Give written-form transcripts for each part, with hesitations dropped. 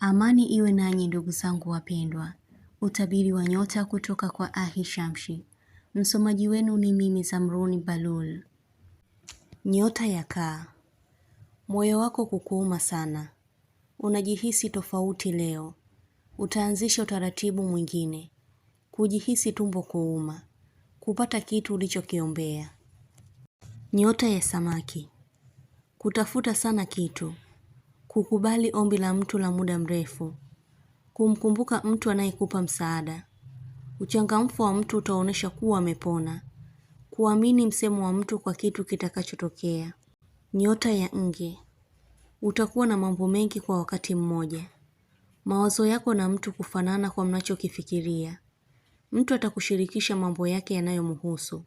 Amani iwe nanyi ndugu zangu wapendwa. Utabiri wa nyota kutoka kwa Ahishamshi. Msomaji wenu ni mimi Zamruni Balul. Nyota ya Kaa. Moyo wako kukuuma sana. Unajihisi tofauti leo. Utaanzisha utaratibu mwingine. Kujihisi tumbo kuuma. Kupata kitu ulichokiombea. Nyota ya Samaki. Kutafuta sana kitu. Kukubali ombi la mtu la muda mrefu. Kumkumbuka mtu anayekupa msaada. Uchangamfu wa mtu utaonesha kuwa amepona. Kuamini msemo wa mtu kwa kitu kitakachotokea. Nyota ya Nge. Utakuwa na mambo mengi kwa wakati mmoja. Mawazo yako na mtu kufanana kwa mnachokifikiria. Mtu atakushirikisha mambo yake yanayomhusu.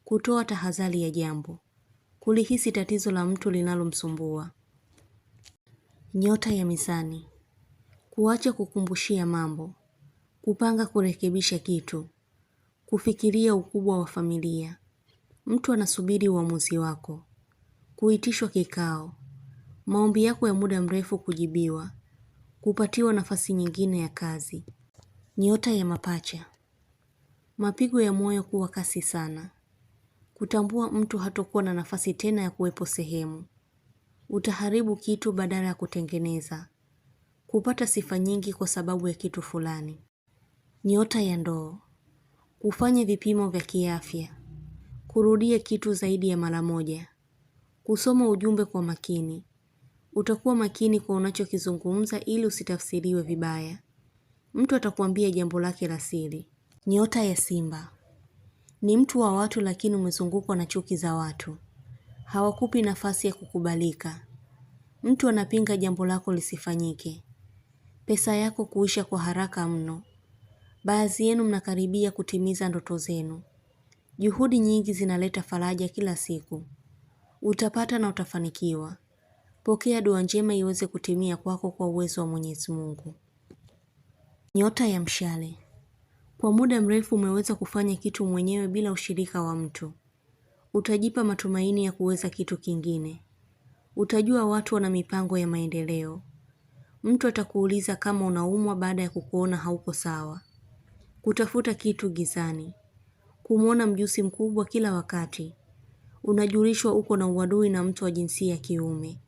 Kutoa tahadhari ya jambo. Kulihisi tatizo la mtu linalomsumbua. Nyota ya Mizani. Kuacha kukumbushia mambo. Kupanga kurekebisha kitu. Kufikiria ukubwa wa familia. Mtu anasubiri uamuzi wako. Kuitishwa kikao. Maombi yako ya muda mrefu kujibiwa. Kupatiwa nafasi nyingine ya kazi. Nyota ya Mapacha. Mapigo ya moyo kuwa kasi sana. Kutambua mtu hatakuwa na nafasi tena ya kuwepo sehemu. Utaharibu kitu badala ya kutengeneza. Kupata sifa nyingi kwa sababu ya kitu fulani. Nyota ya Ndoo. Kufanya vipimo vya kiafya. Kurudia kitu zaidi ya mara moja. Kusoma ujumbe kwa makini. Utakuwa makini kwa unachokizungumza ili usitafsiriwe vibaya. Mtu atakuambia jambo lake la siri. Nyota ya Simba. Ni mtu wa watu lakini umezungukwa na chuki za watu. Hawakupi nafasi ya kukubalika. Mtu anapinga jambo lako lisifanyike. Pesa yako kuisha kwa haraka mno. Baadhi yenu mnakaribia kutimiza ndoto zenu. Juhudi nyingi zinaleta faraja kila siku. Utapata na utafanikiwa. Pokea dua njema iweze kutimia kwako kwa uwezo wa Mwenyezi Mungu. Nyota ya Mshale. Kwa muda mrefu umeweza kufanya kitu mwenyewe bila ushirika wa mtu. Utajipa matumaini ya kuweza kitu kingine. Utajua watu wana mipango ya maendeleo. Mtu atakuuliza kama unaumwa baada ya kukuona hauko sawa. Kutafuta kitu gizani. Kumuona mjusi mkubwa kila wakati. Unajulishwa uko na uadui na mtu wa jinsia ya kiume.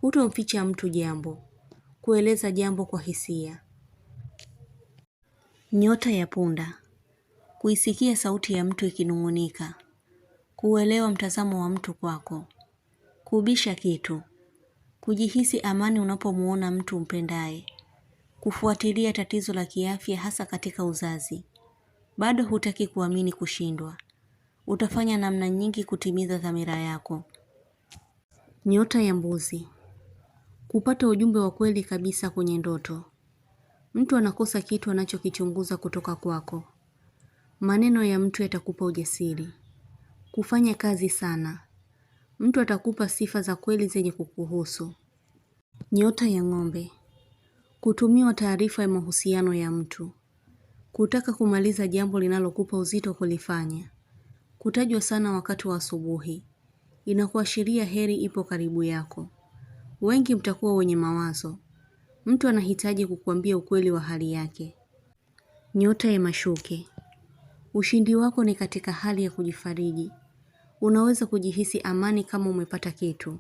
Hutomficha mtu jambo. Kueleza jambo kwa hisia. Nyota ya Punda. Kuisikia sauti ya mtu ikinung'unika. Kuelewa mtazamo wa mtu kwako. Kubisha kitu. Kujihisi amani unapomuona mtu umpendaye. Kufuatilia tatizo la kiafya hasa katika uzazi. Bado hutaki kuamini kushindwa. Utafanya namna nyingi kutimiza dhamira yako. Nyota ya Mbuzi. Kupata ujumbe wa kweli kabisa kwenye ndoto. Mtu anakosa kitu anachokichunguza kutoka kwako. Maneno ya mtu yatakupa ujasiri. Kufanya kazi sana. Mtu atakupa sifa za kweli zenye kukuhusu. Nyota ya Ng'ombe. Kutumiwa taarifa ya mahusiano ya mtu. Kutaka kumaliza jambo linalokupa uzito kulifanya. Kutajwa sana wakati wa asubuhi. Inakuashiria heri ipo karibu yako. Wengi mtakuwa wenye mawazo. Mtu anahitaji kukuambia ukweli wa hali yake. Nyota ya Mashuke. Ushindi wako ni katika hali ya kujifariji. Unaweza kujihisi amani kama umepata kitu.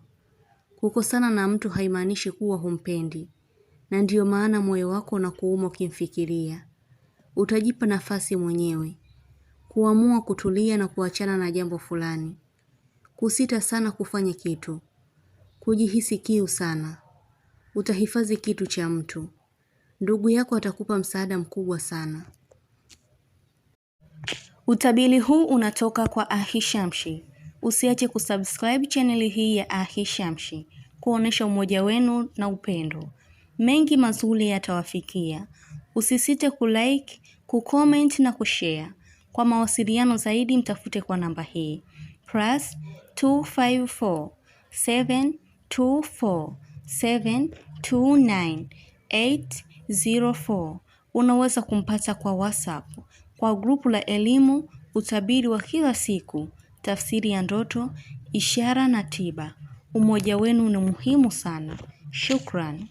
Kukosana na mtu haimaanishi kuwa humpendi. Na ndiyo maana moyo wako unakuuma ukimfikiria. Utajipa nafasi mwenyewe. Kuamua kutulia na kuachana na jambo fulani. Kusita sana kufanya kitu. Kujihisi kiu sana. Utahifadhi kitu cha mtu. Ndugu yako atakupa msaada mkubwa sana. Utabiri huu unatoka kwa Ahishamshi. Usiache kusubscribe channel hii ya Ahishamshi kuonesha umoja wenu na upendo. Mengi mazuri yatawafikia. Usisite kulike, kucomment na kushare. Kwa mawasiliano zaidi mtafute kwa namba hii +254 724 729 804. Unaweza kumpata kwa WhatsApp, kwa grupu la elimu, utabiri wa kila siku, tafsiri ya ndoto, ishara na tiba. Umoja wenu ni muhimu sana. Shukran.